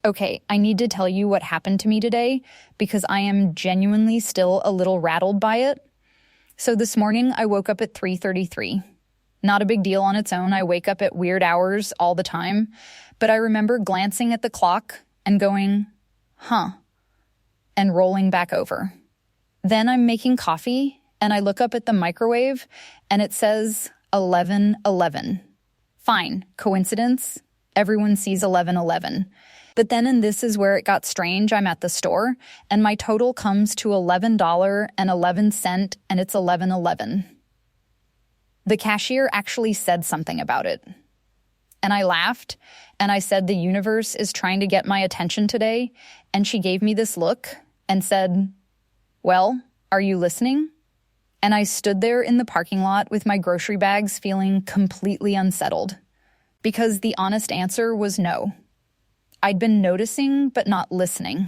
Okay, I need to tell you what happened to me today because I am genuinely still a little rattled by it. So this morning I woke up at 3:33. Not a big deal on its own. I wake up at weird hours all the time, but I remember glancing at the clock and going, "Huh," and rolling back over. Then I'm making coffee and I look up at the microwave and it says 11:11. Fine, coincidence. Everyone sees 11:11. But then, and this is where it got strange, I'm at the store, and my total comes to $11.11, and it's 11:11. The cashier actually said something about it. And I laughed, and I said the universe is trying to get my attention today, and she gave me this look and said, "Well, are you listening?" And I stood there in the parking lot with my grocery bags feeling completely unsettled, because the honest answer was no. I'd been noticing, but not listening.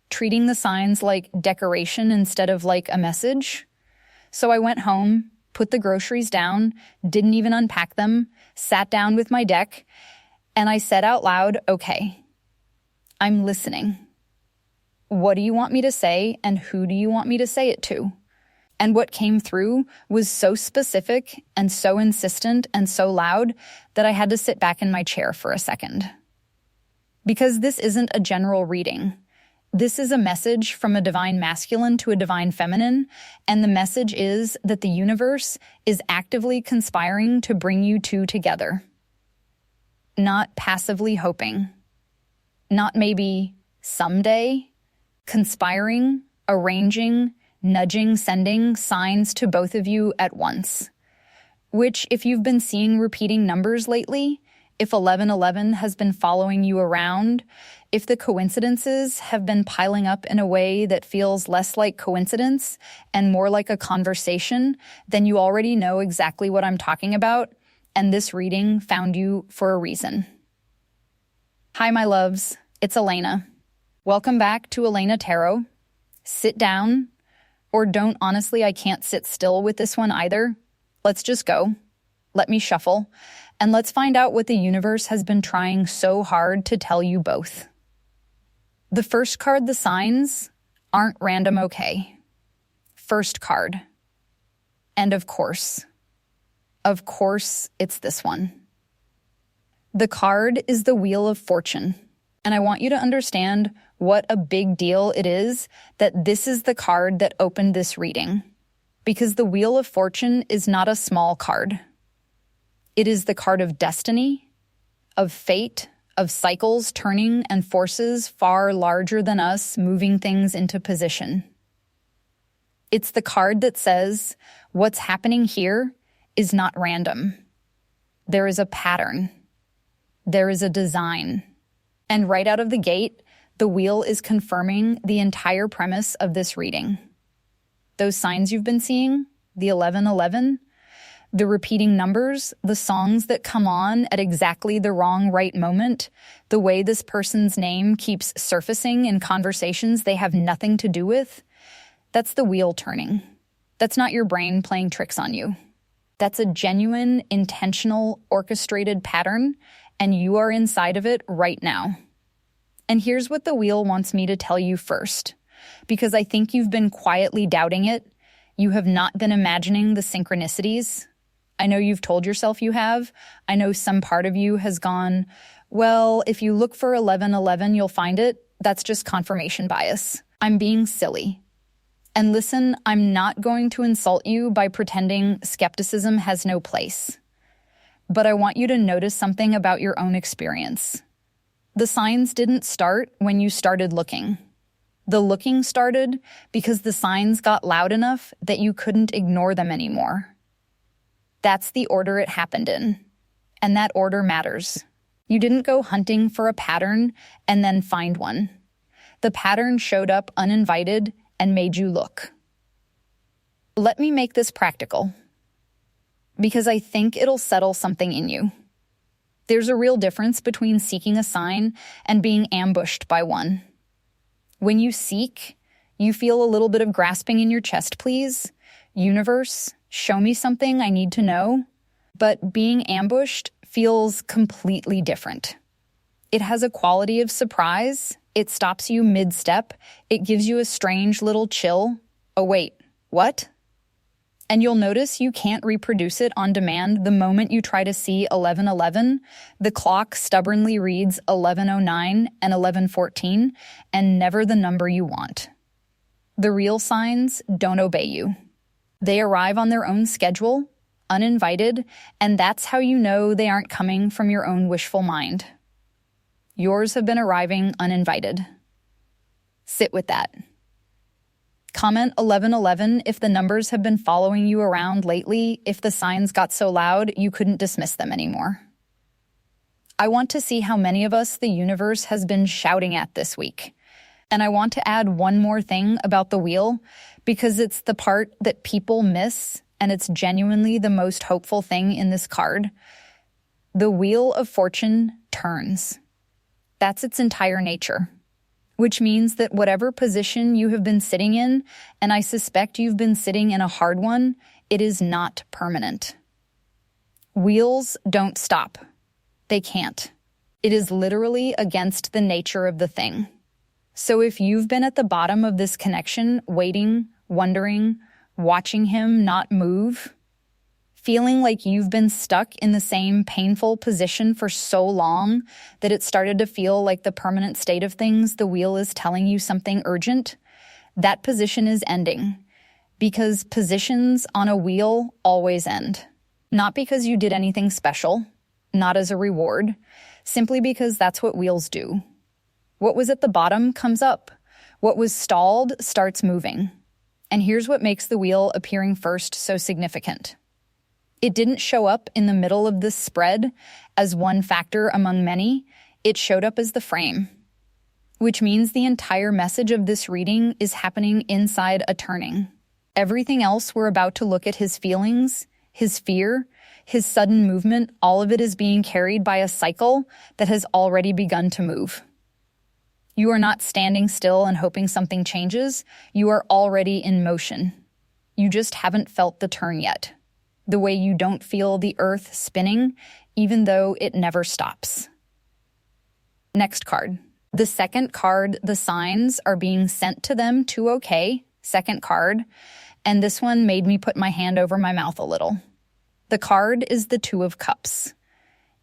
Treating the signs like decoration instead of like a message. So I went home, put the groceries down, didn't even unpack them, sat down with my deck, and I said out loud, "Okay, I'm listening. What do you want me to say, and who do you want me to say it to?" And what came through was so specific and so insistent and so loud that I had to sit back in my chair for a second. Because this isn't a general reading. This is a message from a divine masculine to a divine feminine, and the message is that the universe is actively conspiring to bring you two together. Not passively hoping. Not maybe someday. Conspiring, arranging, nudging, sending signs to both of you at once. Which, if you've been seeing repeating numbers lately, if 11:11 has been following you around, if the coincidences have been piling up in a way that feels less like coincidence and more like a conversation, then you already know exactly what I'm talking about, and this reading found you for a reason. Hi, my loves. It's Elena. Welcome back to Elena Tarot. Sit down, or don't. Honestly, I can't sit still with this one either. Let's just go. Let me shuffle. And let's find out what the universe has been trying so hard to tell you both. The first card, the signs, aren't random, okay? First card. And of course, it's this one. The card is the Wheel of Fortune. And I want you to understand what a big deal it is that this is the card that opened this reading. Because the Wheel of Fortune is not a small card. It is the card of destiny, of fate, of cycles turning and forces far larger than us moving things into position. It's the card that says what's happening here is not random. There is a pattern. There is a design. And right out of the gate, the wheel is confirming the entire premise of this reading. Those signs you've been seeing, the 11:11, the repeating numbers, the songs that come on at exactly the wrong right moment, the way this person's name keeps surfacing in conversations they have nothing to do with, that's the wheel turning. That's not your brain playing tricks on you. That's a genuine, intentional, orchestrated pattern, and you are inside of it right now. And here's what the wheel wants me to tell you first, because I think you've been quietly doubting it. You have not been imagining the synchronicities. I know you've told yourself you have. I know some part of you has gone, well, if you look for 11:11, you'll find it. That's just confirmation bias. I'm being silly. And listen, I'm not going to insult you by pretending skepticism has no place. But I want you to notice something about your own experience. The signs didn't start when you started looking. The looking started because the signs got loud enough that you couldn't ignore them anymore. That's the order it happened in. And that order matters. You didn't go hunting for a pattern and then find one. The pattern showed up uninvited and made you look. Let me make this practical, because I think it'll settle something in you. There's a real difference between seeking a sign and being ambushed by one. When you seek, you feel a little bit of grasping in your chest, please. Universe, show me something I need to know. But being ambushed feels completely different. It has a quality of surprise. It stops you mid-step. It gives you a strange little chill. Oh, wait, what? And you'll notice you can't reproduce it on demand the moment you try to see 11:11. The clock stubbornly reads 11:09 and 11:14, and never the number you want. The real signs don't obey you. They arrive on their own schedule, uninvited, and that's how you know they aren't coming from your own wishful mind. Yours have been arriving uninvited. Sit with that. Comment 11:11 if the numbers have been following you around lately, if the signs got so loud you couldn't dismiss them anymore. I want to see how many of us the universe has been shouting at this week. And I want to add one more thing about the wheel, because it's the part that people miss, and it's genuinely the most hopeful thing in this card. The Wheel of Fortune turns. That's its entire nature. Which means that whatever position you have been sitting in, and I suspect you've been sitting in a hard one, it is not permanent. Wheels don't stop. They can't. It is literally against the nature of the thing. So if you've been at the bottom of this connection, waiting, wondering, watching him not move, feeling like you've been stuck in the same painful position for so long that it started to feel like the permanent state of things, the wheel is telling you something urgent, that position is ending. Because positions on a wheel always end. Not because you did anything special, not as a reward, simply because that's what wheels do. What was at the bottom comes up. What was stalled starts moving. And here's what makes the wheel appearing first so significant. It didn't show up in the middle of this spread as one factor among many. It showed up as the frame, which means the entire message of this reading is happening inside a turning. Everything else we're about to look at, his feelings, his fear, his sudden movement, all of it is being carried by a cycle that has already begun to move. You are not standing still and hoping something changes. You are already in motion. You just haven't felt the turn yet. The way you don't feel the earth spinning, even though it never stops. Next card. The second card, the signs are being sent to them to okay. Second card. And this one made me put my hand over my mouth a little. The card is the Two of Cups.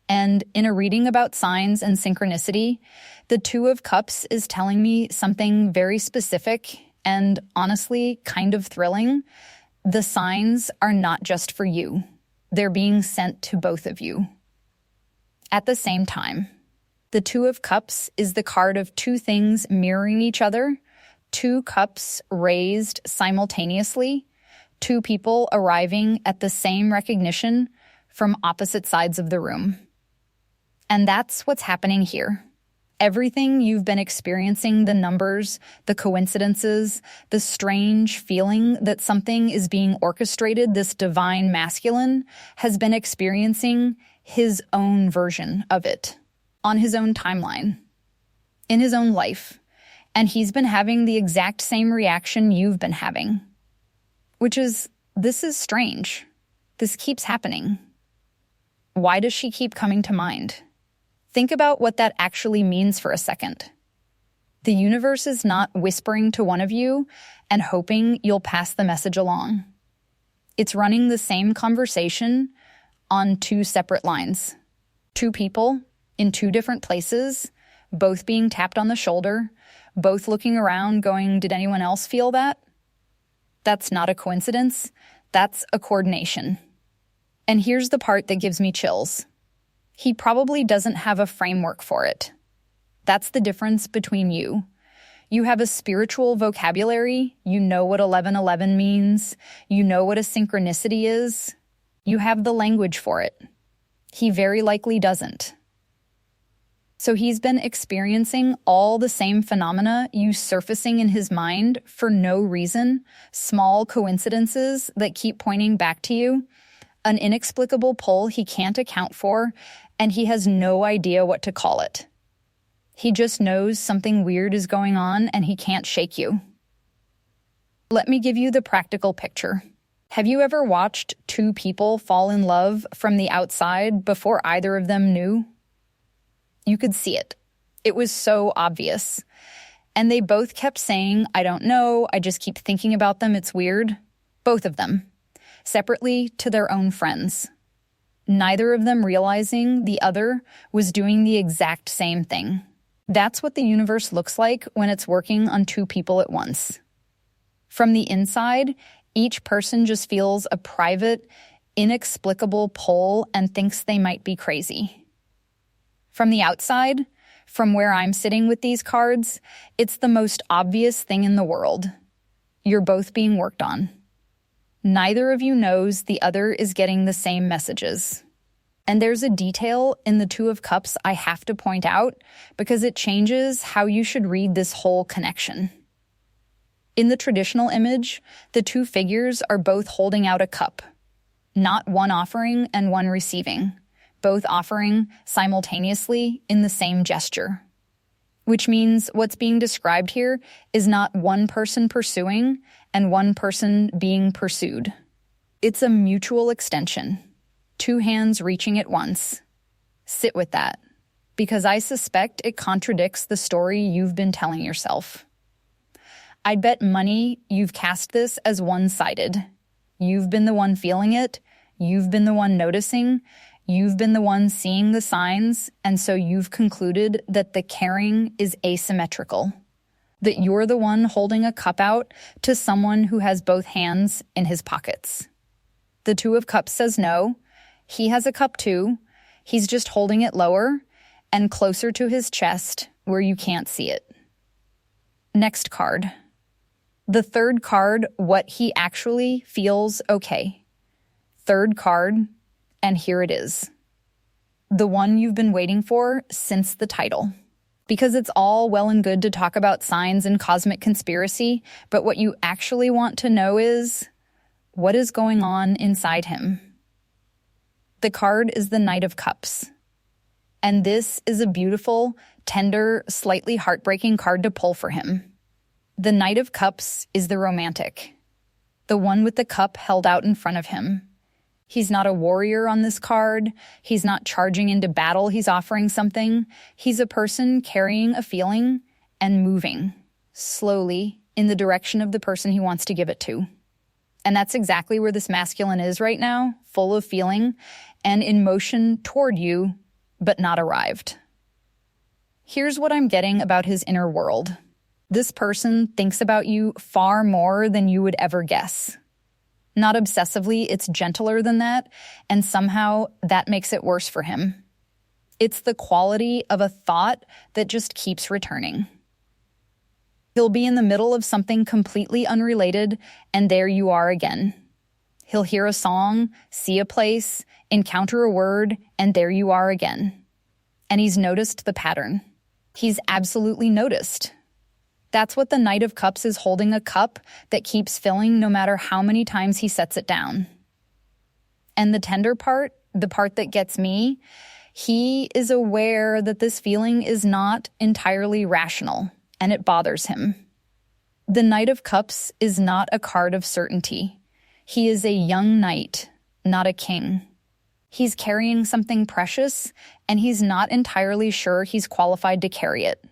And in a reading about signs and synchronicity, the Two of Cups is telling me something very specific and honestly kind of thrilling. The signs are not just for you. They're being sent to both of you. At the same time, the Two of Cups is the card of two things mirroring each other, two cups raised simultaneously, two people arriving at the same recognition from opposite sides of the room. And that's what's happening here. Everything you've been experiencing, the numbers, the coincidences, the strange feeling that something is being orchestrated, this divine masculine has been experiencing his own version of it, on his own timeline, in his own life. And he's been having the exact same reaction you've been having, which is, this is strange. This keeps happening. Why does she keep coming to mind? Think about what that actually means for a second. The universe is not whispering to one of you and hoping you'll pass the message along. It's running the same conversation on two separate lines. Two people in two different places, both being tapped on the shoulder, both looking around going, did anyone else feel that? That's not a coincidence. That's a coordination. And here's the part that gives me chills. He probably doesn't have a framework for it. That's the difference between you. You have a spiritual vocabulary. You know what 11:11 means. You know what a synchronicity is. You have the language for it. He very likely doesn't. So he's been experiencing all the same phenomena you surfacing in his mind for no reason, small coincidences that keep pointing back to you, an inexplicable pull he can't account for, and he has no idea what to call it. He just knows something weird is going on and he can't shake you. Let me give you the practical picture. Have you ever watched two people fall in love from the outside before either of them knew? You could see it. It was so obvious. And they both kept saying, I don't know, I just keep thinking about them, it's weird. Both of them. Separately to their own friends. Neither of them realizing the other was doing the exact same thing. That's what the universe looks like when it's working on two people at once. From the inside, each person just feels a private, inexplicable pull and thinks they might be crazy. From the outside, from where I'm sitting with these cards, it's the most obvious thing in the world. You're both being worked on. Neither of you knows the other is getting the same messages. And there's a detail in the Two of Cups I have to point out because it changes how you should read this whole connection. In the traditional image, the two figures are both holding out a cup, not one offering and one receiving, both offering simultaneously in the same gesture. Which means what's being described here is not one person pursuing and one person being pursued. It's a mutual extension. Two hands reaching at once. Sit with that, because I suspect it contradicts the story you've been telling yourself. I'd bet money you've cast this as one-sided. You've been the one feeling it, you've been the one noticing, you've been the one seeing the signs, and so you've concluded that the caring is asymmetrical. That you're the one holding a cup out to someone who has both hands in his pockets. The Two of Cups says no. He has a cup too. He's just holding it lower and closer to his chest where you can't see it. Next card. The third card, what he actually feels okay. Third card, and here it is. The one you've been waiting for since the title. Because it's all well and good to talk about signs and cosmic conspiracy, but what you actually want to know is, what is going on inside him? The card is the Knight of Cups. And this is a beautiful, tender, slightly heartbreaking card to pull for him. The Knight of Cups is the romantic. The one with the cup held out in front of him. He's not a warrior on this card. He's not charging into battle. He's offering something. He's a person carrying a feeling and moving slowly in the direction of the person he wants to give it to. And that's exactly where this masculine is right now, full of feeling and in motion toward you, but not arrived. Here's what I'm getting about his inner world. This person thinks about you far more than you would ever guess. Not obsessively, it's gentler than that, and somehow that makes it worse for him. It's the quality of a thought that just keeps returning. He'll be in the middle of something completely unrelated, and there you are again. He'll hear a song, see a place, encounter a word, and there you are again. And he's noticed the pattern. He's absolutely noticed. That's what the Knight of Cups is, holding a cup that keeps filling no matter how many times he sets it down. And the tender part, the part that gets me, he is aware that this feeling is not entirely rational, and it bothers him. The Knight of Cups is not a card of certainty. He is a young knight, not a king. He's carrying something precious, and he's not entirely sure he's qualified to carry it.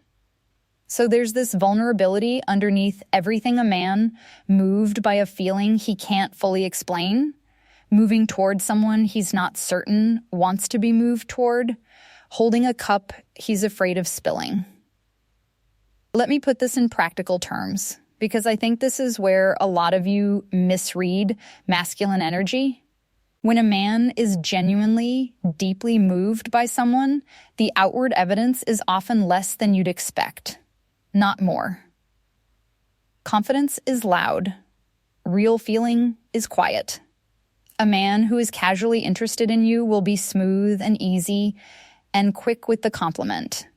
So there's this vulnerability underneath everything a man, moved by a feeling he can't fully explain, moving toward someone he's not certain wants to be moved toward, holding a cup he's afraid of spilling. Let me put this in practical terms, because I think this is where a lot of you misread masculine energy. When a man is genuinely, deeply moved by someone, the outward evidence is often less than you'd expect. Not more. Confidence is loud. Real feeling is quiet. A man who is casually interested in you will be smooth and easy and quick with the compliment.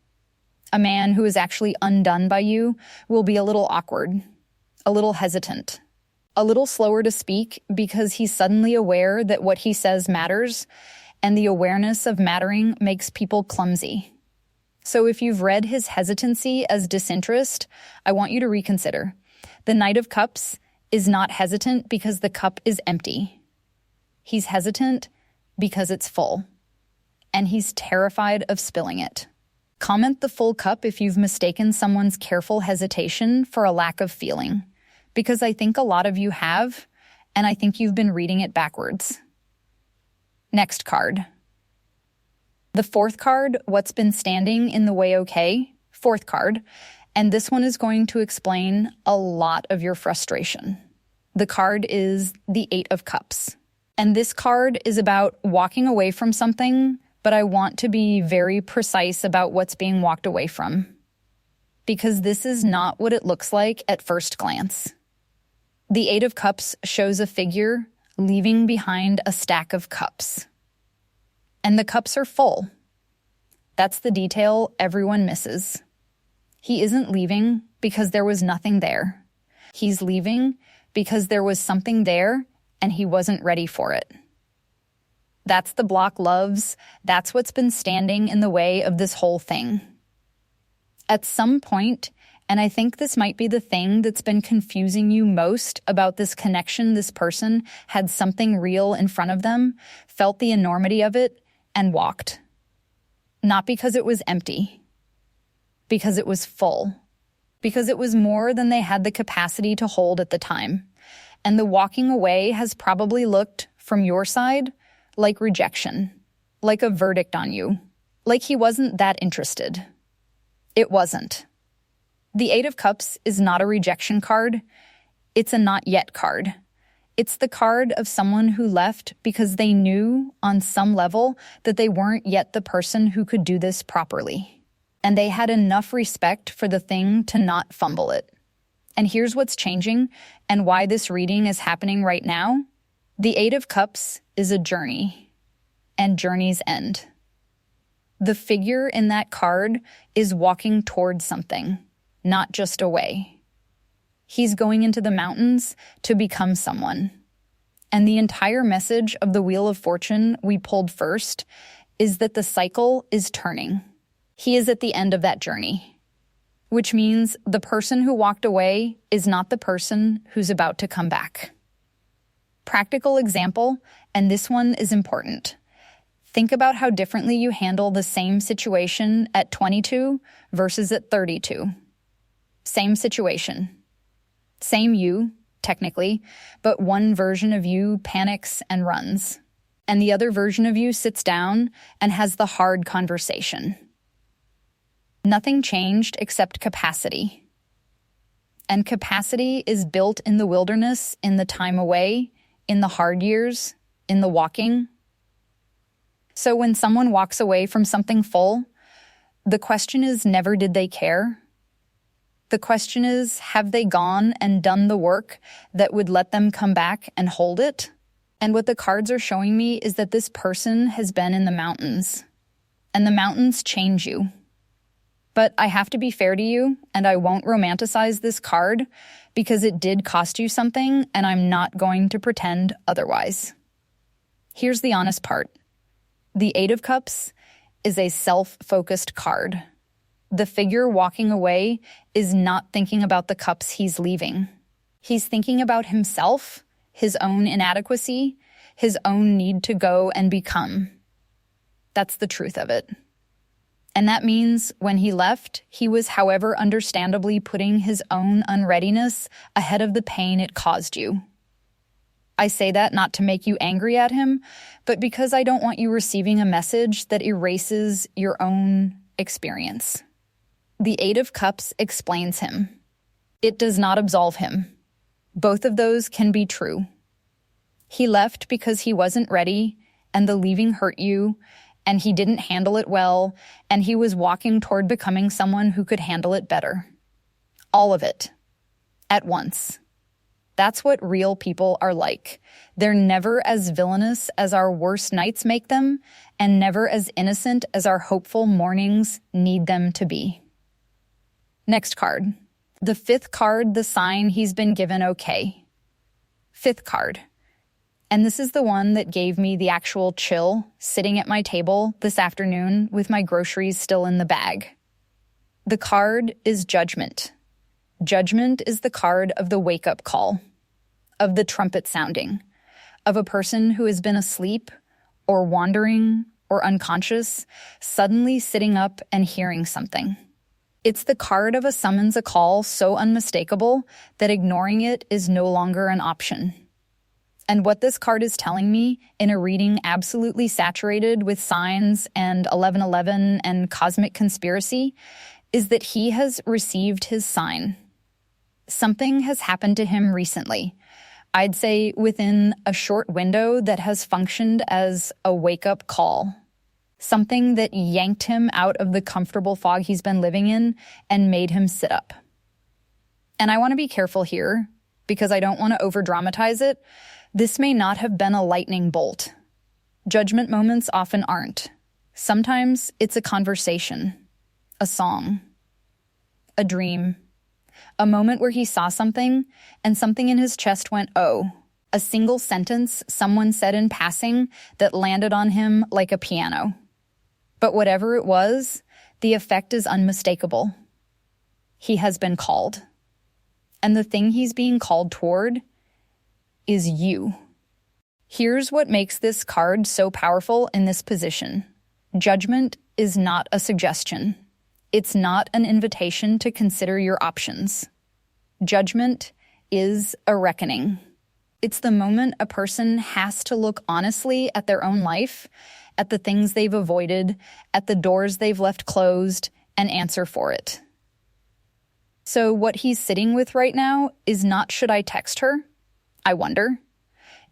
A man who is actually undone by you will be a little awkward, a little hesitant, a little slower to speak because he's suddenly aware that what he says matters, and the awareness of mattering makes people clumsy. So if you've read his hesitancy as disinterest, I want you to reconsider. The Knight of Cups is not hesitant because the cup is empty. He's hesitant because it's full. And he's terrified of spilling it. Comment the full cup if you've mistaken someone's careful hesitation for a lack of feeling, because I think a lot of you have, and I think you've been reading it backwards. Next card. The fourth card, What's Been Standing in the Way Okay? Fourth card, and this one is going to explain a lot of your frustration. The card is the Eight of Cups. And this card is about walking away from something, but I want to be very precise about what's being walked away from, because this is not what it looks like at first glance. The Eight of Cups shows a figure leaving behind a stack of cups. And the cups are full. That's the detail everyone misses. He isn't leaving because there was nothing there. He's leaving because there was something there and he wasn't ready for it. That's the block, loves. That's what's been standing in the way of this whole thing. At some point, and I think this might be the thing that's been confusing you most about this connection, this person had something real in front of them, felt the enormity of it, and walked. Not because it was empty, because it was full, because it was more than they had the capacity to hold at the time. And the walking away has probably looked, from your side, like rejection, like a verdict on you, like he wasn't that interested. It wasn't. The Eight of Cups is not a rejection card. It's a not yet card. It's the card of someone who left because they knew on some level that they weren't yet the person who could do this properly. And they had enough respect for the thing to not fumble it. And here's what's changing and why this reading is happening right now. The Eight of Cups is a journey, and journeys end. The figure in that card is walking towards something, not just away. He's going into the mountains to become someone. And the entire message of the Wheel of Fortune we pulled first is that the cycle is turning. He is at the end of that journey, which means the person who walked away is not the person who's about to come back. Practical example, and this one is important. Think about how differently you handle the same situation at 22 versus at 32. Same situation. Same you, technically, but one version of you panics and runs, and the other version of you sits down and has the hard conversation. Nothing changed except capacity. And capacity is built in the wilderness, in the time away, in the hard years, in the walking. So when someone walks away from something full, the question is never did they care? The question is, have they gone and done the work that would let them come back and hold it? And what the cards are showing me is that this person has been in the mountains, and the mountains change you. But I have to be fair to you, and I won't romanticize this card because it did cost you something, and I'm not going to pretend otherwise. Here's the honest part. The Eight of Cups is a self-focused card. The figure walking away is not thinking about the cups he's leaving. He's thinking about himself, his own inadequacy, his own need to go and become. That's the truth of it. And that means when he left, he was, however understandably, putting his own unreadiness ahead of the pain it caused you. I say that not to make you angry at him, but because I don't want you receiving a message that erases your own experience. The Eight of Cups explains him. It does not absolve him. Both of those can be true. He left because he wasn't ready, and the leaving hurt you, and he didn't handle it well, and he was walking toward becoming someone who could handle it better. All of it. At once. That's what real people are like. They're never as villainous as our worst nights make them, and never as innocent as our hopeful mornings need them to be. Next card. The fifth card, the sign he's been given okay. Fifth card. And this is the one that gave me the actual chill sitting at my table this afternoon with my groceries still in the bag. The card is Judgment. Judgment is the card of the wake-up call, of the trumpet sounding, of a person who has been asleep or wandering or unconscious, suddenly sitting up and hearing something. It's the card of a summons, a call so unmistakable that ignoring it is no longer an option. And what this card is telling me in a reading absolutely saturated with signs and 1111 and cosmic conspiracy is that he has received his sign. Something has happened to him recently. I'd say within a short window that has functioned as a wake-up call. Something that yanked him out of the comfortable fog he's been living in and made him sit up. And I want to be careful here, because I don't want to over-dramatize it. This may not have been a lightning bolt. Judgment moments often aren't. Sometimes it's a conversation, a song, a dream, a moment where he saw something and something in his chest went, oh, a single sentence someone said in passing that landed on him like a piano. But whatever it was, the effect is unmistakable. He has been called. And the thing he's being called toward is you. Here's what makes this card so powerful in this position. Judgment is not a suggestion. It's not an invitation to consider your options. Judgment is a reckoning. It's the moment a person has to look honestly at their own life, at the things they've avoided, at the doors they've left closed, and answer for it. So what he's sitting with right now is not, should I text her? I wonder.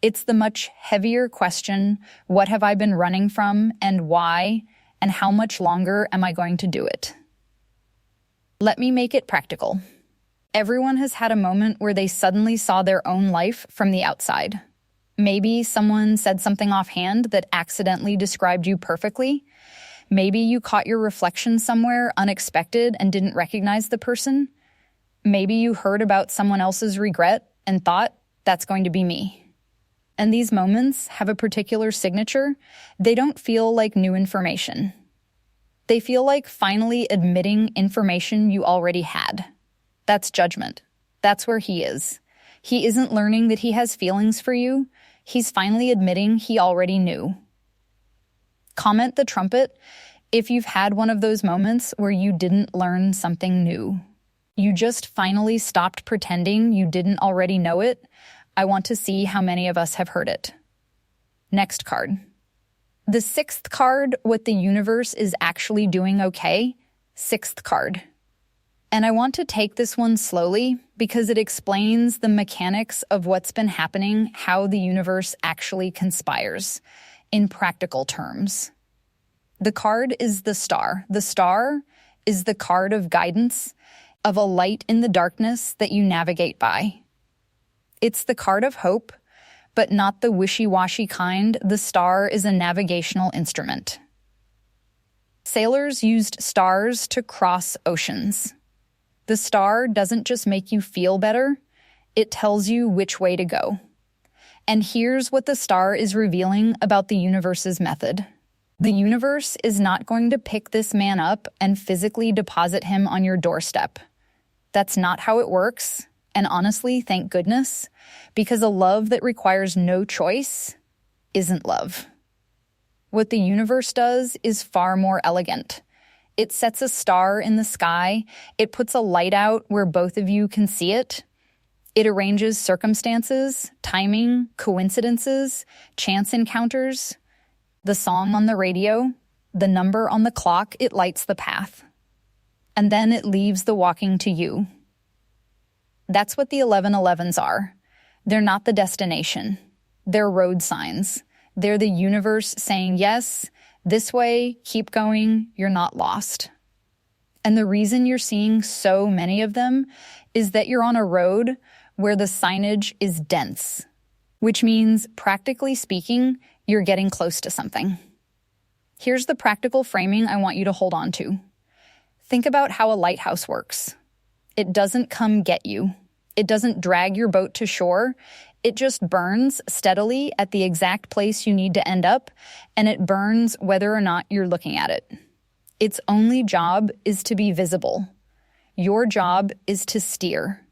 It's the much heavier question, what have I been running from and why, and how much longer am I going to do it? Let me make it practical. Everyone has had a moment where they suddenly saw their own life from the outside. Maybe someone said something offhand that accidentally described you perfectly. Maybe you caught your reflection somewhere unexpected and didn't recognize the person. Maybe you heard about someone else's regret and thought, that's going to be me. And these moments have a particular signature. They don't feel like new information. They feel like finally admitting information you already had. That's judgment. That's where he is. He isn't learning that he has feelings for you. He's finally admitting he already knew. Comment the trumpet if you've had one of those moments where you didn't learn something new. You just finally stopped pretending you didn't already know it. I want to see how many of us have heard it. Next card. The 6th card, what the universe is actually doing okay. 6th card. And I want to take this one slowly because it explains the mechanics of what's been happening, how the universe actually conspires in practical terms. The card is the star. The star is the card of guidance, of a light in the darkness that you navigate by. It's the card of hope, but not the wishy-washy kind. The star is a navigational instrument. Sailors used stars to cross oceans. The star doesn't just make you feel better, it tells you which way to go. And here's what the star is revealing about the universe's method. The universe is not going to pick this man up and physically deposit him on your doorstep. That's not how it works, and honestly, thank goodness, because a love that requires no choice isn't love. What the universe does is far more elegant. It sets a star in the sky, it puts a light out where both of you can see it. It arranges circumstances, timing, coincidences, chance encounters. The song on the radio, the number on the clock, it lights the path. And then it leaves the walking to you. That's what the 1111s are. They're not the destination. They're road signs. They're the universe saying, yes, this way, keep going, you're not lost. And the reason you're seeing so many of them is that you're on a road where the signage is dense, which means, practically speaking, you're getting close to something. Here's the practical framing I want you to hold on to. Think about how a lighthouse works. It doesn't come get you. It doesn't drag your boat to shore. It just burns steadily at the exact place you need to end up, and it burns whether or not you're looking at it. Its only job is to be visible. Your job is to steer.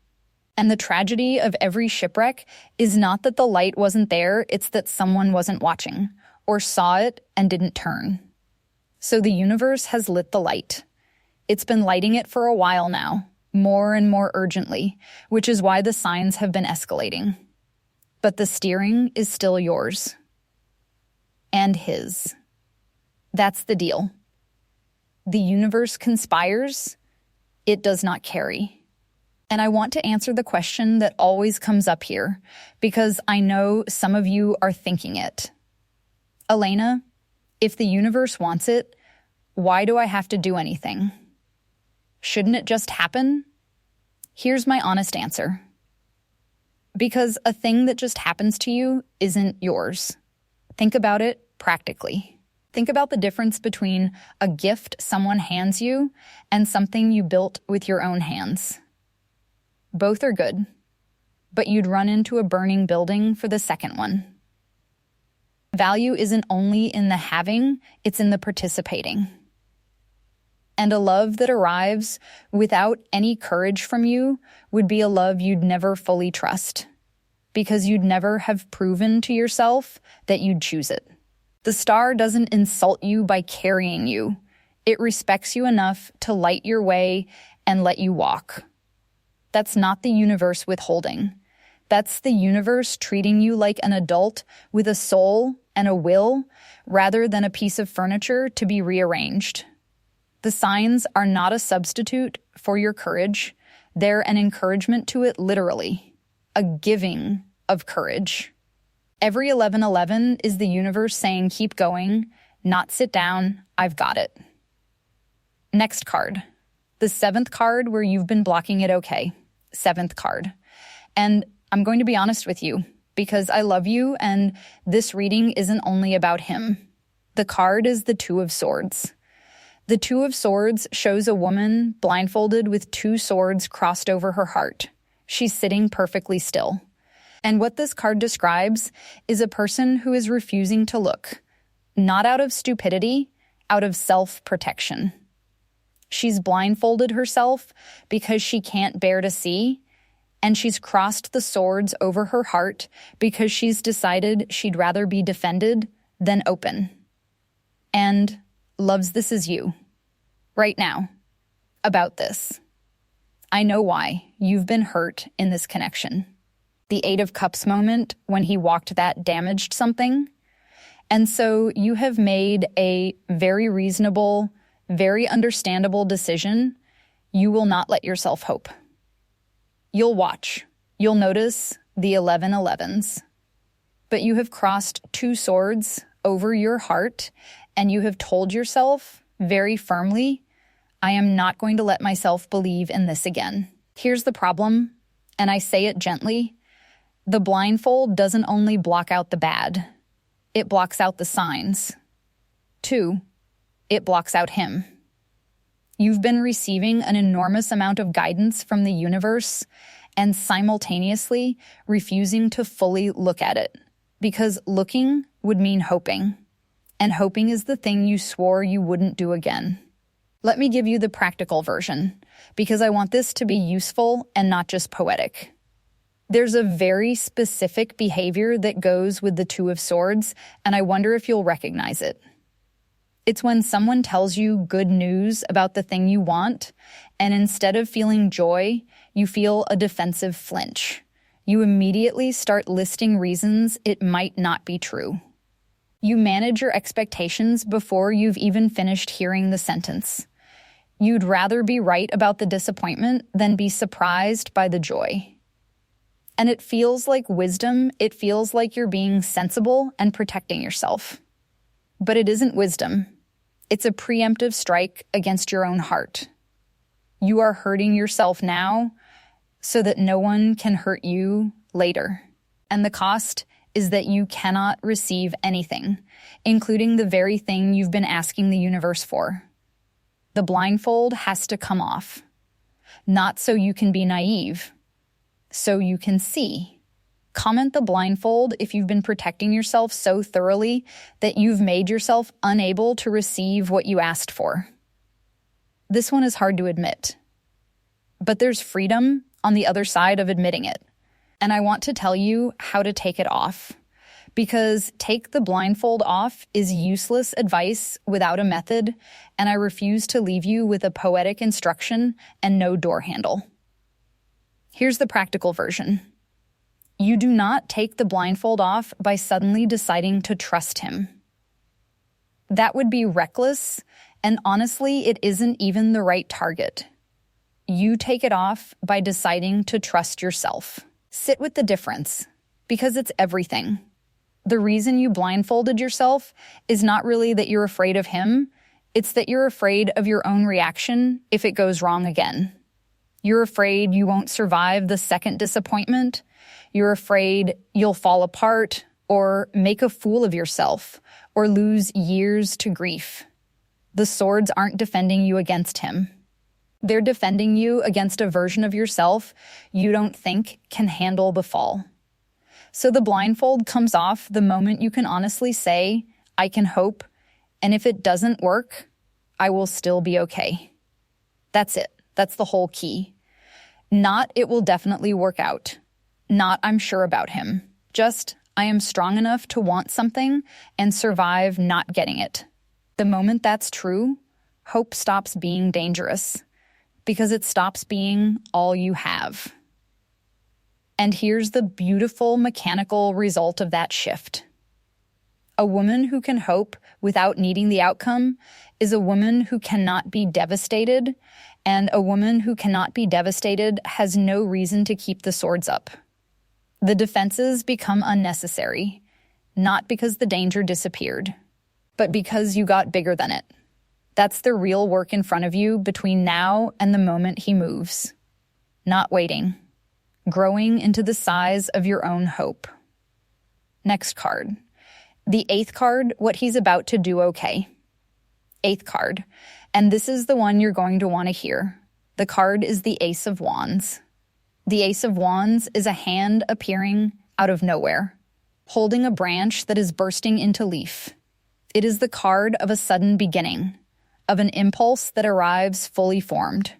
And the tragedy of every shipwreck is not that the light wasn't there, it's that someone wasn't watching, or saw it and didn't turn. So the universe has lit the light. It's been lighting it for a while now, more and more urgently, which is why the signs have been escalating. But the steering is still yours. And his. That's the deal. The universe conspires, it does not carry. And I want to answer the question that always comes up here, because I know some of you are thinking it. Elena, if the universe wants it, why do I have to do anything? Shouldn't it just happen? Here's my honest answer. Because a thing that just happens to you isn't yours. Think about it practically. Think about the difference between a gift someone hands you and something you built with your own hands. Both are good, but you'd run into a burning building for the second one. Value isn't only in the having, it's in the participating. And a love that arrives without any courage from you would be a love you'd never fully trust, because you'd never have proven to yourself that you'd choose it. The star doesn't insult you by carrying you. It respects you enough to light your way and let you walk. That's not the universe withholding. That's the universe treating you like an adult with a soul and a will, rather than a piece of furniture to be rearranged. The signs are not a substitute for your courage. They're an encouragement to it literally, a giving of courage. Every 1111 is the universe saying keep going, not sit down, I've got it. Next card. The 7th card where you've been blocking it okay. 7th card. And I'm going to be honest with you, because I love you and this reading isn't only about him. The card is the 2 of Swords. The 2 of Swords shows a woman blindfolded with 2 swords crossed over her heart. She's sitting perfectly still. And what this card describes is a person who is refusing to look, not out of stupidity, out of self-protection. She's blindfolded herself because she can't bear to see, and she's crossed the swords over her heart because she's decided she'd rather be defended than open. And loves this is you, right now, about this. I know why you've been hurt in this connection. The 8 of Cups moment when he walked that damaged something. And so you have made a very reasonable, very understandable decision. You will not let yourself hope. You'll watch. You'll notice the 1111s. But you have crossed 2 swords over your heart, and you have told yourself very firmly, I am not going to let myself believe in this again. Here's the problem, and I say it gently. The blindfold doesn't only block out the bad, it blocks out the signs. 2, it blocks out him. You've been receiving an enormous amount of guidance from the universe and simultaneously refusing to fully look at it, because looking would mean hoping, and hoping is the thing you swore you wouldn't do again. Let me give you the practical version, because I want this to be useful and not just poetic. There's a very specific behavior that goes with the 2 of Swords, and I wonder if you'll recognize it. It's when someone tells you good news about the thing you want, and instead of feeling joy, you feel a defensive flinch. You immediately start listing reasons it might not be true. You manage your expectations before you've even finished hearing the sentence. You'd rather be right about the disappointment than be surprised by the joy. And it feels like wisdom. It feels like you're being sensible and protecting yourself. But it isn't wisdom. It's a preemptive strike against your own heart. You are hurting yourself now so that no one can hurt you later. And the cost is that you cannot receive anything, including the very thing you've been asking the universe for. The blindfold has to come off. Not so you can be naive, so you can see. Comment the blindfold if you've been protecting yourself so thoroughly that you've made yourself unable to receive what you asked for. This one is hard to admit, but there's freedom on the other side of admitting it. And I want to tell you how to take it off, because take the blindfold off is useless advice without a method, and I refuse to leave you with a poetic instruction and no door handle. Here's the practical version. You do not take the blindfold off by suddenly deciding to trust him. That would be reckless, and honestly, it isn't even the right target. You take it off by deciding to trust yourself. Sit with the difference, because it's everything. The reason you blindfolded yourself is not really that you're afraid of him, it's that you're afraid of your own reaction if it goes wrong again. You're afraid you won't survive the second disappointment. You're afraid you'll fall apart or make a fool of yourself or lose years to grief. The swords aren't defending you against him. They're defending you against a version of yourself you don't think can handle the fall. So the blindfold comes off the moment you can honestly say, I can hope, and if it doesn't work, I will still be okay. That's it. That's the whole key. Not it will definitely work out. Not I'm sure about him. Just I am strong enough to want something and survive not getting it. The moment that's true, hope stops being dangerous because it stops being all you have. And here's the beautiful mechanical result of that shift. A woman who can hope without needing the outcome is a woman who cannot be devastated, and a woman who cannot be devastated has no reason to keep the swords up. The defenses become unnecessary, not because the danger disappeared, but because you got bigger than it. That's the real work in front of you between now and the moment he moves. Not waiting. Growing into the size of your own hope. Next card. The 8th card, what he's about to do okay. 8th card. And this is the one you're going to want to hear. The card is the Ace of Wands. The Ace of Wands is a hand appearing out of nowhere, holding a branch that is bursting into leaf. It is the card of a sudden beginning, of an impulse that arrives fully formed,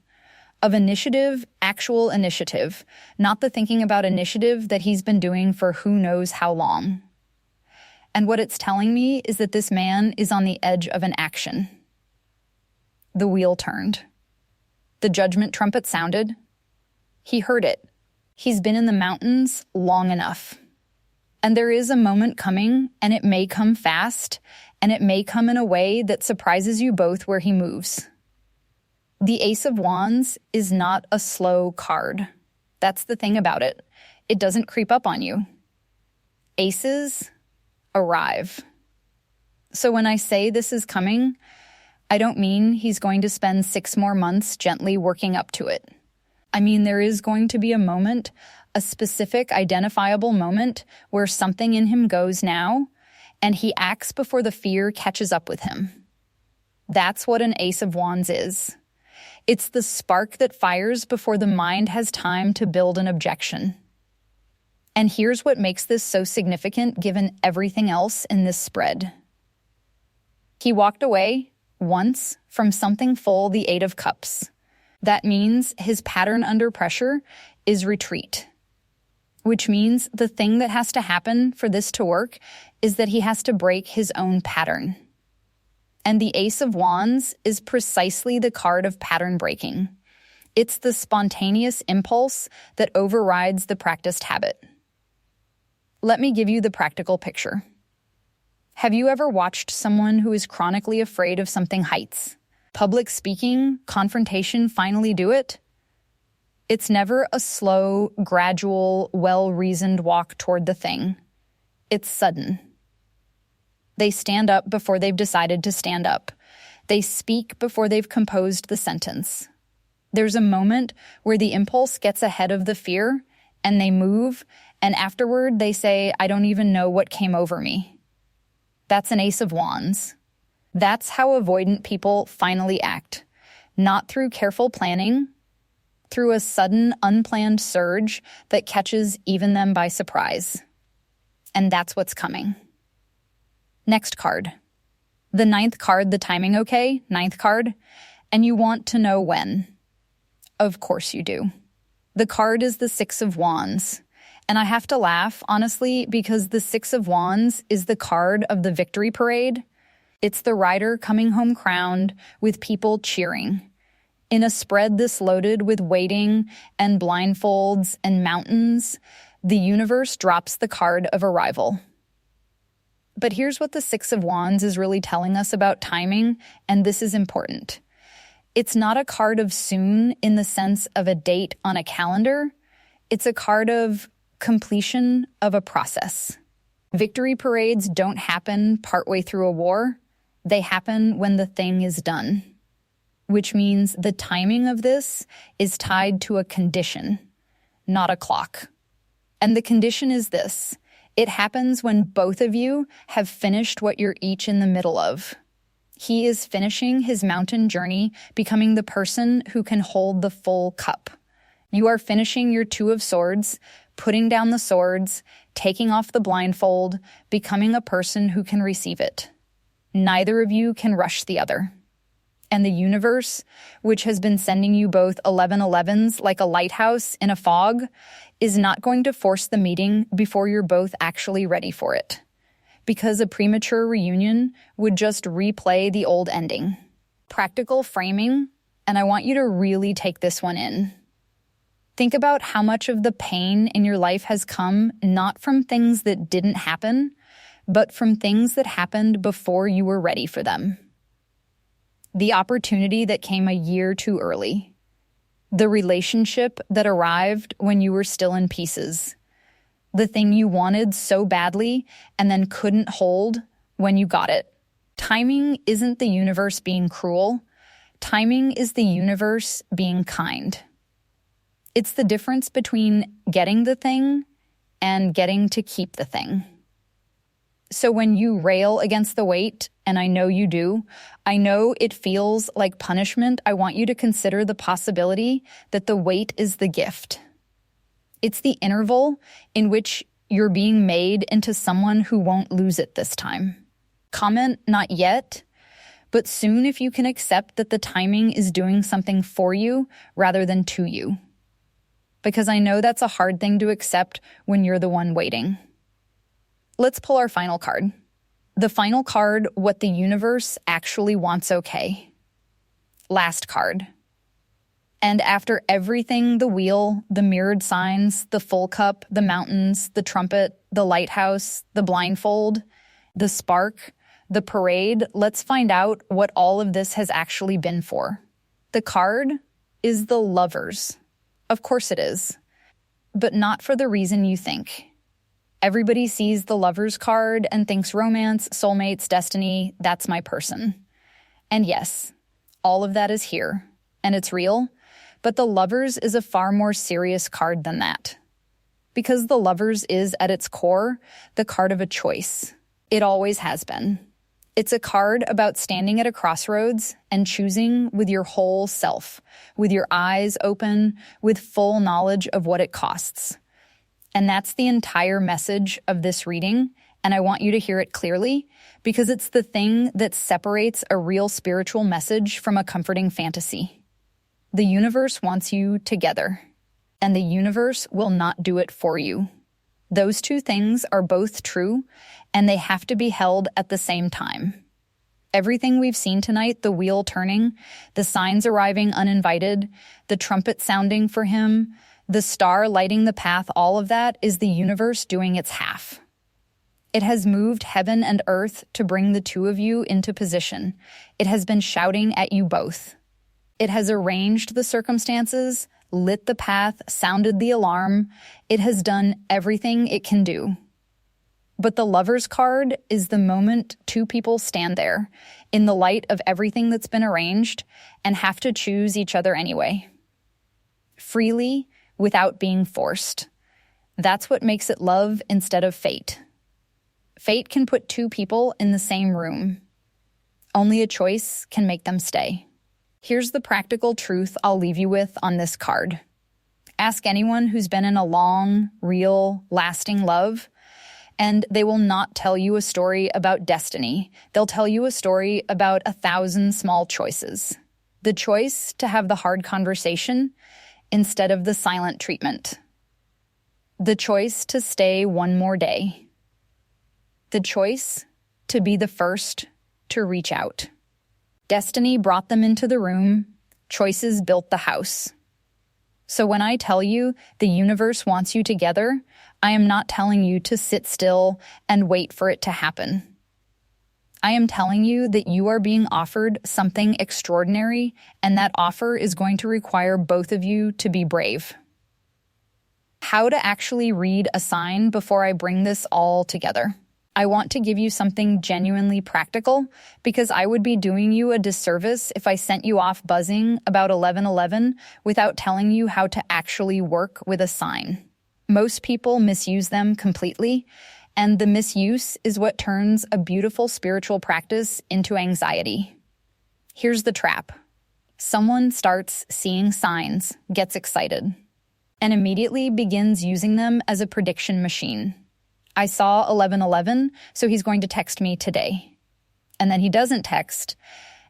of initiative, actual initiative, not the thinking about initiative that he's been doing for who knows how long. And what it's telling me is that this man is on the edge of an action. The wheel turned. The judgment trumpet sounded. He heard it. He's been in the mountains long enough. And there is a moment coming, and it may come fast, and it may come in a way that surprises you both where he moves. The Ace of Wands is not a slow card. That's the thing about it. It doesn't creep up on you. Aces arrive. So when I say this is coming, I don't mean he's going to spend 6 more months gently working up to it. I mean, there is going to be a moment, a specific identifiable moment where something in him goes now, and he acts before the fear catches up with him. That's what an Ace of Wands is. It's the spark that fires before the mind has time to build an objection. And here's what makes this so significant given everything else in this spread. He walked away once from something full, the 8 of Cups. That means his pattern under pressure is retreat, which means the thing that has to happen for this to work is that he has to break his own pattern. And the Ace of Wands is precisely the card of pattern breaking. It's the spontaneous impulse that overrides the practiced habit. Let me give you the practical picture. Have you ever watched someone who is chronically afraid of something heights? Public speaking, confrontation, finally do it? It's never a slow, gradual, well-reasoned walk toward the thing. It's sudden. They stand up before they've decided to stand up. They speak before they've composed the sentence. There's a moment where the impulse gets ahead of the fear, and they move, and afterward they say, I don't even know what came over me. That's an Ace of Wands. That's how avoidant people finally act. Not through careful planning, through a sudden, unplanned surge that catches even them by surprise. And that's what's coming. Next card. The 9th card, the timing okay, 9th card, and you want to know when. Of course you do. The card is the 6 of Wands, And I have to laugh, honestly, because the Six of Wands is the card of the victory parade. It's the rider coming home crowned with people cheering. In a spread this loaded with waiting and blindfolds and mountains, the universe drops the card of arrival. But here's what the Six of Wands is really telling us about timing, and this is important. It's not a card of soon in the sense of a date on a calendar. It's a card of completion of a process. Victory parades don't happen partway through a war. They happen when the thing is done, which means the timing of this is tied to a condition, not a clock. And the condition is this. It happens when both of you have finished what you're each in the middle of. He is finishing his mountain journey, becoming the person who can hold the full cup. You are finishing your Two of Swords, putting down the swords, taking off the blindfold, becoming a person who can receive it. Neither of you can rush the other. And the universe, which has been sending you both 1111s like a lighthouse in a fog, is not going to force the meeting before you're both actually ready for it. Because a premature reunion would just replay the old ending. Practical framing, and I want you to really take this one in. Think about how much of the pain in your life has come not from things that didn't happen, but from things that happened before you were ready for them. The opportunity that came a year too early. The relationship that arrived when you were still in pieces. The thing you wanted so badly and then couldn't hold when you got it. Timing isn't the universe being cruel. Timing is the universe being kind. It's the difference between getting the thing and getting to keep the thing. So when you rail against the weight, and I know you do, I know it feels like punishment. I want you to consider the possibility that the weight is the gift. It's the interval in which you're being made into someone who won't lose it this time. Comment, not yet, but soon if you can accept that the timing is doing something for you rather than to you. Because I know that's a hard thing to accept when you're the one waiting. Let's pull our final card. The final card, what the universe actually wants okay. Last card. And after everything, the wheel, the mirrored signs, the full cup, the mountains, the trumpet, the lighthouse, the blindfold, the spark, the parade, let's find out what all of this has actually been for. The card is the Lovers. Of course it is, but not for the reason you think. Everybody sees the Lovers card and thinks romance, soulmates, destiny, that's my person. And yes, all of that is here, and it's real, but the Lovers is a far more serious card than that. Because the Lovers is, at its core, the card of a choice. It always has been. It's a card about standing at a crossroads and choosing with your whole self, with your eyes open, with full knowledge of what it costs. And that's the entire message of this reading, and I want you to hear it clearly, because it's the thing that separates a real spiritual message from a comforting fantasy. The universe wants you together, and the universe will not do it for you. Those two things are both true, and they have to be held at the same time. Everything we've seen tonight, the wheel turning, the signs arriving uninvited, the trumpet sounding for him, the star lighting the path, all of that is the universe doing its half. It has moved heaven and earth to bring the two of you into position. It has been shouting at you both. It has arranged the circumstances, lit the path, sounded the alarm. It has done everything it can do. But the Lovers card is the moment two people stand there, in the light of everything that's been arranged, and have to choose each other anyway. Freely, without being forced. That's what makes it love instead of fate. Fate can put two people in the same room. Only a choice can make them stay. Here's the practical truth I'll leave you with on this card. Ask anyone who's been in a long, real, lasting love, and they will not tell you a story about destiny. They'll tell you a story about 1,000 small choices. The choice to have the hard conversation instead of the silent treatment. The choice to stay one more day. The choice to be the first to reach out. Destiny brought them into the room. Choices built the house. So when I tell you the universe wants you together, I am not telling you to sit still and wait for it to happen. I am telling you that you are being offered something extraordinary, and that offer is going to require both of you to be brave. How to actually read a sign before I bring this all together. I want to give you something genuinely practical, because I would be doing you a disservice if I sent you off buzzing about 1111 without telling you how to actually work with a sign. Most people misuse them completely, and the misuse is what turns a beautiful spiritual practice into anxiety. Here's the trap. Someone starts seeing signs, gets excited, and immediately begins using them as a prediction machine. I saw 1111, so he's going to text me today. And then he doesn't text,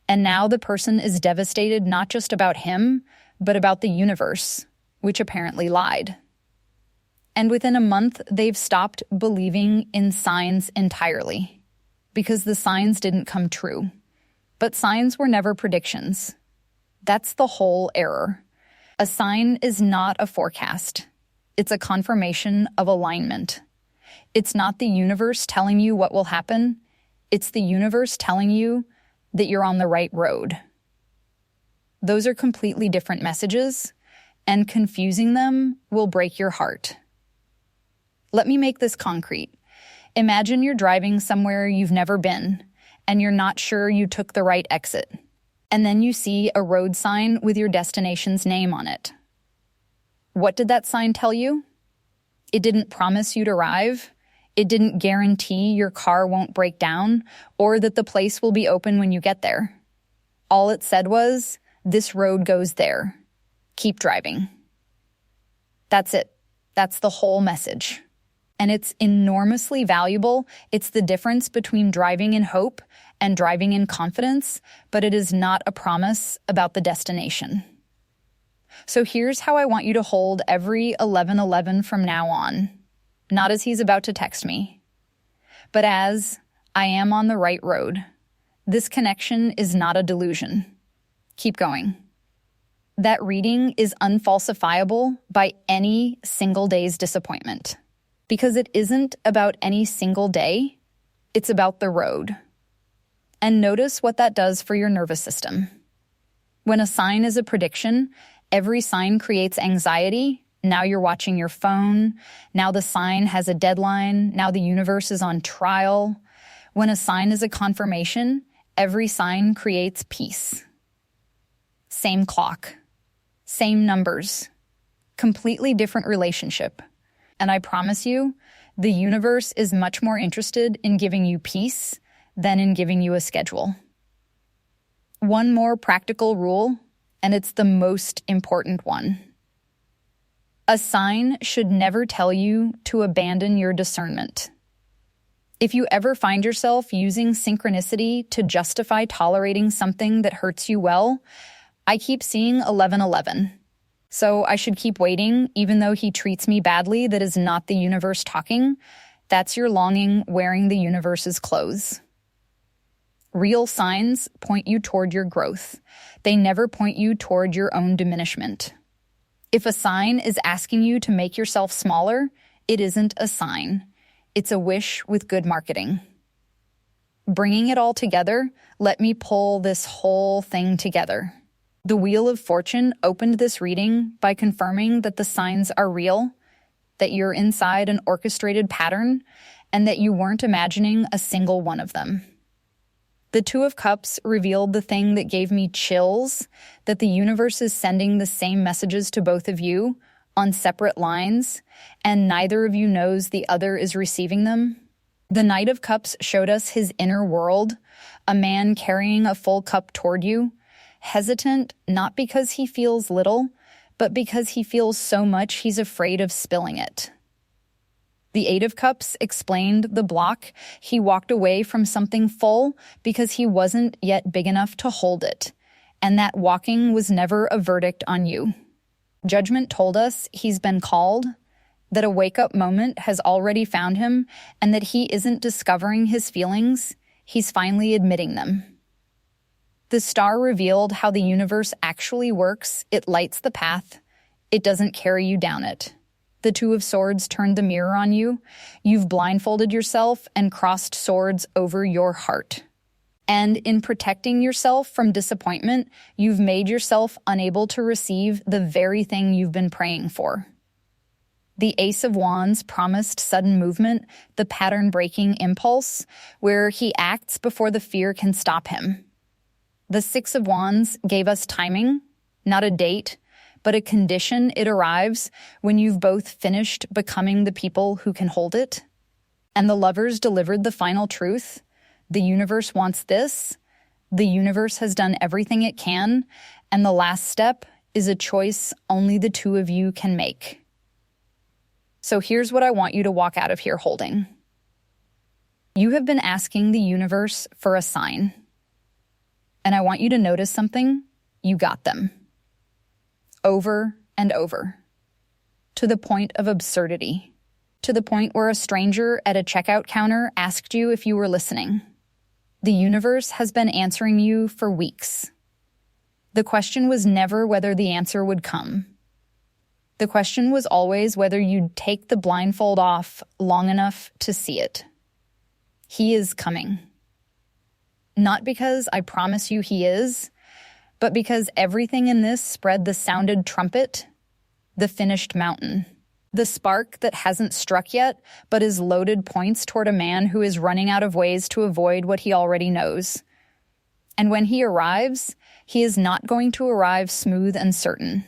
and now the person is devastated not just about him, but about the universe, which apparently lied. And within a month, they've stopped believing in signs entirely, because the signs didn't come true. But signs were never predictions. That's the whole error. A sign is not a forecast. It's a confirmation of alignment. It's not the universe telling you what will happen. It's the universe telling you that you're on the right road. Those are completely different messages, and confusing them will break your heart. Let me make this concrete. Imagine you're driving somewhere you've never been, and you're not sure you took the right exit. And then you see a road sign with your destination's name on it. What did that sign tell you? It didn't promise you'd arrive. It didn't guarantee your car won't break down or that the place will be open when you get there. All it said was, this road goes there. Keep driving. That's it. That's the whole message. And it's enormously valuable. It's the difference between driving in hope and driving in confidence, but it is not a promise about the destination. So here's how I want you to hold every 1111 from now on. Not as he's about to text me, but as I am on the right road. This connection is not a delusion. Keep going. That reading is unfalsifiable by any single day's disappointment. Because it isn't about any single day, it's about the road. And notice what that does for your nervous system. When a sign is a prediction, every sign creates anxiety. Now you're watching your phone. Now the sign has a deadline. Now the universe is on trial. When a sign is a confirmation, every sign creates peace. Same clock, same numbers, completely different relationship. And I promise you, the universe is much more interested in giving you peace than in giving you a schedule. One more practical rule, and it's the most important one. A sign should never tell you to abandon your discernment. If you ever find yourself using synchronicity to justify tolerating something that hurts you well, I keep seeing 1111. So I should keep waiting, even though he treats me badly. That is not the universe talking. That's your longing wearing the universe's clothes. Real signs point you toward your growth. They never point you toward your own diminishment. If a sign is asking you to make yourself smaller, it isn't a sign. It's a wish with good marketing. Bringing it all together, let me pull this whole thing together. The Wheel of Fortune opened this reading by confirming that the signs are real, that you're inside an orchestrated pattern, and that you weren't imagining a single one of them. The Two of Cups revealed the thing that gave me chills, that the universe is sending the same messages to both of you on separate lines, and neither of you knows the other is receiving them. The Knight of Cups showed us his inner world, a man carrying a full cup toward you, hesitant not because he feels little, but because he feels so much he's afraid of spilling it. The Eight of Cups explained the block. He walked away from something full because he wasn't yet big enough to hold it, and that walking was never a verdict on you. Judgment told us he's been called, that a wake-up moment has already found him and that he isn't discovering his feelings, he's finally admitting them. The star revealed how the universe actually works. It lights the path. It doesn't carry you down it. The Two of Swords turned the mirror on you. You've blindfolded yourself and crossed swords over your heart. And in protecting yourself from disappointment, you've made yourself unable to receive the very thing you've been praying for. The Ace of Wands promised sudden movement, the pattern-breaking impulse, where he acts before the fear can stop him. The Six of Wands gave us timing, not a date, but a condition. It arrives when you've both finished becoming the people who can hold it. And the Lovers delivered the final truth. The universe wants this. The universe has done everything it can. And the last step is a choice only the two of you can make. So here's what I want you to walk out of here holding. You have been asking the universe for a sign. And I want you to notice something. You got them. Over and over. To the point of absurdity. To the point where a stranger at a checkout counter asked you if you were listening. The universe has been answering you for weeks. The question was never whether the answer would come. The question was always whether you'd take the blindfold off long enough to see it. He is coming. Not because I promise you he is, but because everything in this spread the sounded trumpet, the finished mountain. The spark that hasn't struck yet, but is loaded points toward a man who is running out of ways to avoid what he already knows. And when he arrives, he is not going to arrive smooth and certain.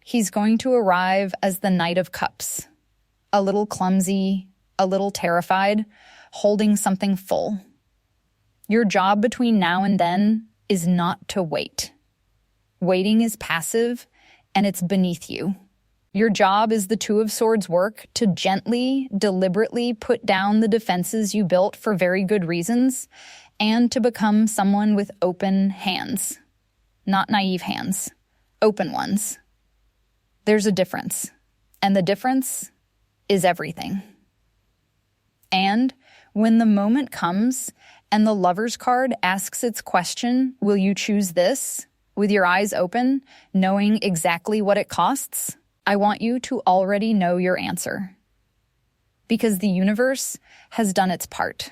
He's going to arrive as the Knight of Cups. A little clumsy, a little terrified, holding something full. Your job between now and then is not to wait. Waiting is passive, and it's beneath you. Your job is the Two of Swords work to gently, deliberately put down the defenses you built for very good reasons, and to become someone with open hands. Not naive hands. Open ones. There's a difference, and the difference is everything. And when the moment comes and the Lover's card asks its question, will you choose this, with your eyes open, knowing exactly what it costs? I want you to already know your answer. Because the universe has done its part.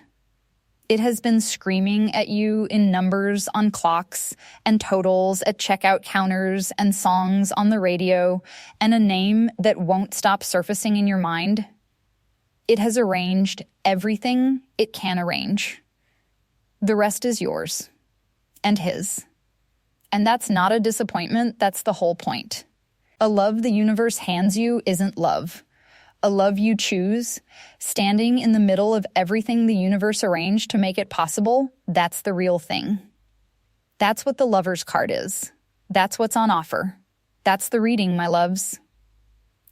It has been screaming at you in numbers on clocks and totals at checkout counters and songs on the radio and a name that won't stop surfacing in your mind. It has arranged everything it can arrange. The rest is yours and his. And that's not a disappointment, that's the whole point. A love the universe hands you isn't love. A love you choose, standing in the middle of everything the universe arranged to make it possible, that's the real thing. That's what the Lover's card is. That's what's on offer. That's the reading, my loves.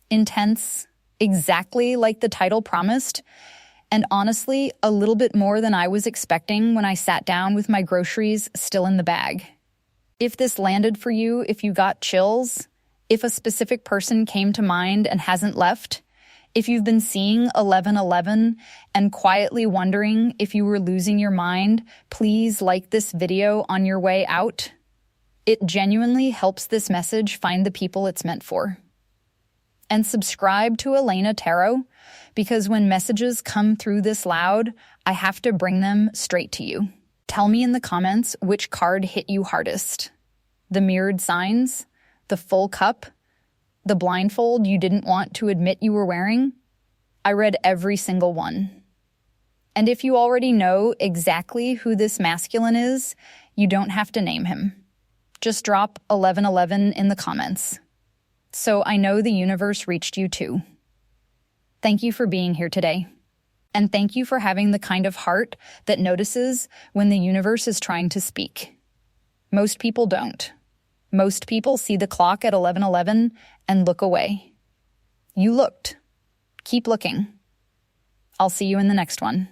Intense, exactly like the title promised, and honestly, a little bit more than I was expecting when I sat down with my groceries still in the bag. If this landed for you, if you got chills, if a specific person came to mind and hasn't left, if you've been seeing 1111 and quietly wondering if you were losing your mind, please like this video on your way out. It genuinely helps this message find the people it's meant for. And subscribe to Elena Tarot, because when messages come through this loud, I have to bring them straight to you. Tell me in the comments which card hit you hardest. The mirrored signs, the full cup, the blindfold you didn't want to admit you were wearing. I read every single one. And if you already know exactly who this masculine is, you don't have to name him. Just drop 1111 in the comments. So I know the universe reached you too. Thank you for being here today. And thank you for having the kind of heart that notices when the universe is trying to speak. Most people don't. Most people see the clock at 11:11 and look away. You looked. Keep looking. I'll see you in the next one.